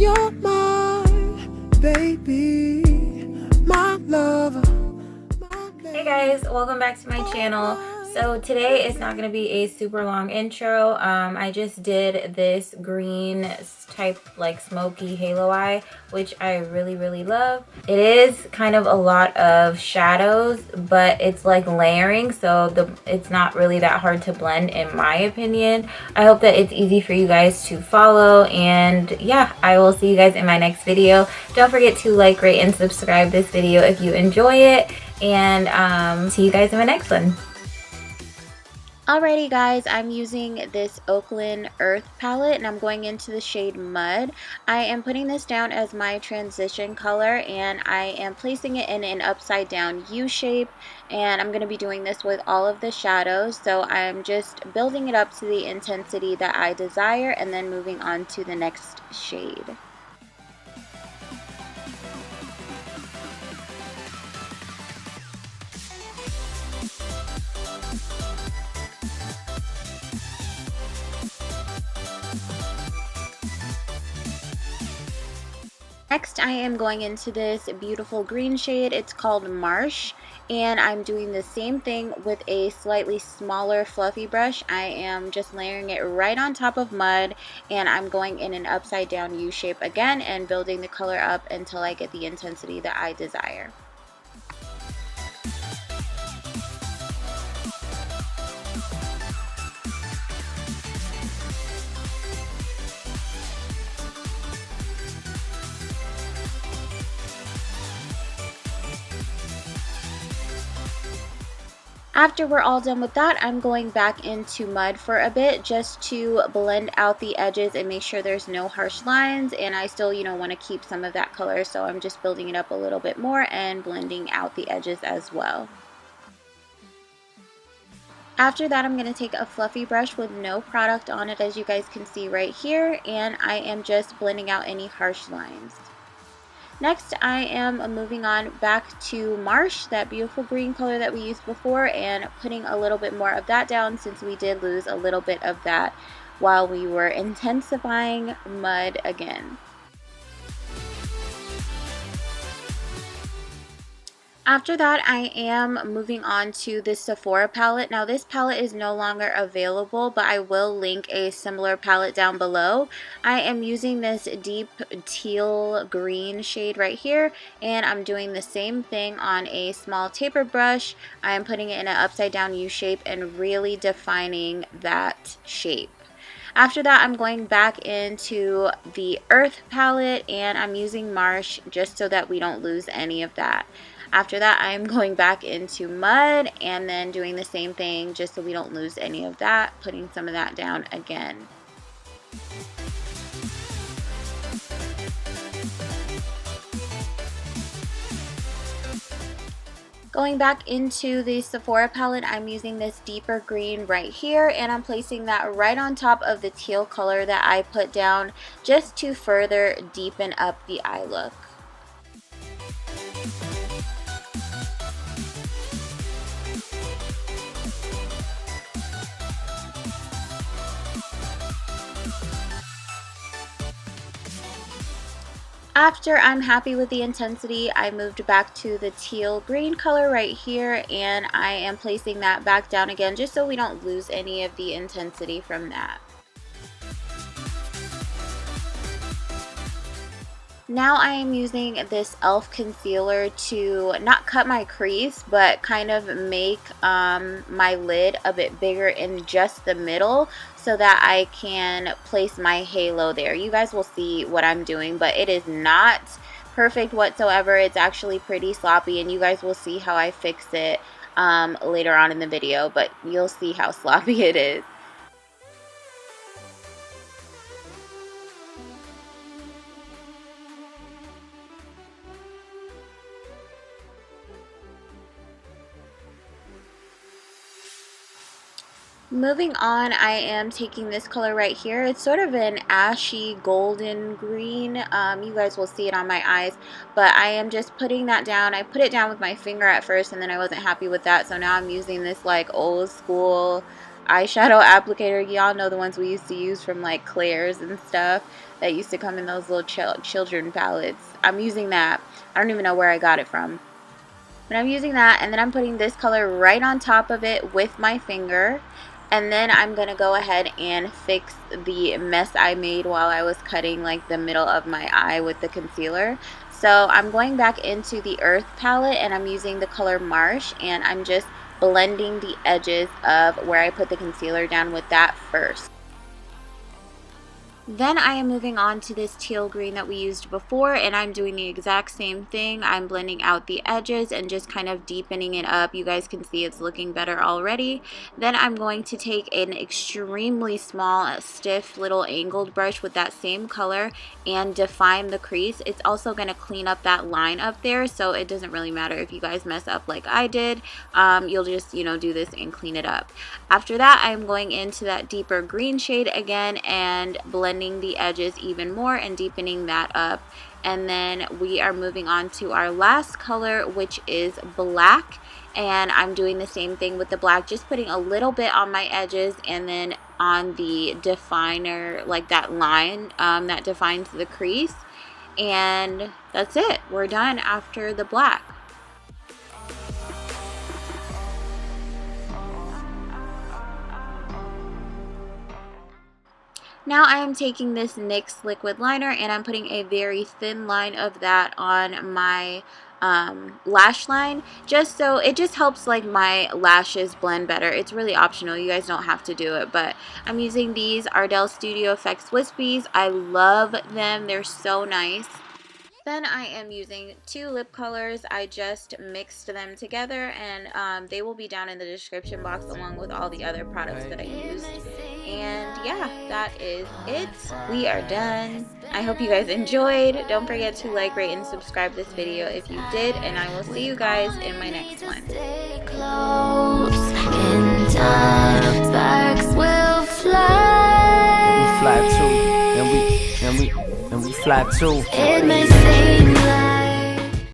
You're my baby, my lover. Hey guys, welcome back to my channel. So today is not going to be a super long intro. I just did this green type like smoky halo eye, which I really love. It is kind of a lot of shadows, but it's like layering, so it's not really that hard to blend in my opinion. I hope that it's easy for you guys to follow, and yeah, I will see you guys in my next video. Don't forget to like, rate, and subscribe this video if you enjoy it, and see you guys in my next one. Alrighty guys, I'm using this Okalan Earth palette and I'm going into the shade Mud. I am putting this down as my transition color and I am placing it in an upside down U shape, and I'm going to be doing this with all of the shadows. So I'm just building it up to the intensity that I desire and then moving on to the next shade. Next, I am going into this beautiful green shade. It's called Marsh, and I'm doing the same thing with a slightly smaller fluffy brush. I am just layering it right on top of Mud, and I'm going in an upside down U shape again and building the color up until I get the intensity that I desire. After we're all done with that, I'm going back into Mud for a bit just to blend out the edges and make sure there's no harsh lines, and I still, want to keep some of that color, so I'm just building it up a little bit more and blending out the edges as well. After that, I'm going to take a fluffy brush with no product on it, as you guys can see right here, and I am just blending out any harsh lines. Next, I am moving on back to Marsh, that beautiful green color that we used before, and putting a little bit more of that down since we did lose a little bit of that while we were intensifying Mud again. After that, I am moving on to this Sephora palette. Now, this palette is no longer available, but I will link a similar palette down below. I am using this deep teal green shade right here, and I'm doing the same thing on a small taper brush. I am putting it in an upside down U shape and really defining that shape. After that, I'm going back into the Earth palette, and I'm using Marsh just so that we don't lose any of that. After that, I'm going back into Mud and then doing the same thing just so we don't lose any of that, putting some of that down again. Going back into the Sephora palette, I'm using this deeper green right here, and I'm placing that right on top of the teal color that I put down just to further deepen up the eye look. After I'm happy with the intensity, I moved back to the teal green color right here, and I am placing that back down again just so we don't lose any of the intensity from that. Now I am using this e.l.f. concealer to not cut my crease, but kind of make my lid a bit bigger in just the middle so that I can place my halo there. You guys will see what I'm doing, but it is not perfect whatsoever. It's actually pretty sloppy, and you guys will see how I fix it later on in the video, but you'll see how sloppy it is. Moving on, I am taking this color right here. It's sort of an ashy golden green. You guys will see it on my eyes, but I am just putting that down. I put it down with my finger at first, and then I wasn't happy with that, so now I'm using this like old school eyeshadow applicator. Y'all know the ones we used to use from like Claire's and stuff. that used to come in those little children palettes. I'm using that. I don't even know where I got it from. But I'm using that, and then I'm putting this color right on top of it with my finger. And then I'm going to go ahead and fix the mess I made while I was cutting like the middle of my eye with the concealer. So I'm going back into the Earth palette, and I'm using the color Marsh, and I'm just blending the edges of where I put the concealer down with that first. Then I am moving on to this teal green that we used before, and I'm doing the exact same thing. I'm blending out the edges and just kind of deepening it up. You guys can see it's looking better already. Then I'm going to take an extremely small, stiff little angled brush with that same color and define the crease. It's also going to clean up that line up there, so it doesn't really matter if you guys mess up like I did. You'll just, you know, do this and clean it up. After that, I'm going into that deeper green shade again and blending the edges even more and deepening that up. And then we are moving on to our last color, which is black, and I'm doing the same thing with the black, just putting a little bit on my edges and then on the definer, like that line that defines the crease. And that's it, we're done after the black. Now I am taking this NYX liquid liner and I'm putting a very thin line of that on my lash line, just so it just helps like my lashes blend better. It's really optional, you guys don't have to do it, but I'm using these Ardell Studio Effects Wispies. I love them, they're so nice. Then I am using two lip colors. I just mixed them together, and they will be down in the description box along with all the other products that I used. And yeah, that is it. We are done. I hope you guys enjoyed. Don't forget to like, rate, and subscribe this video if you did, and I will see you guys in my next one. Sparks will fly. We fly too, and we fly too. It may seem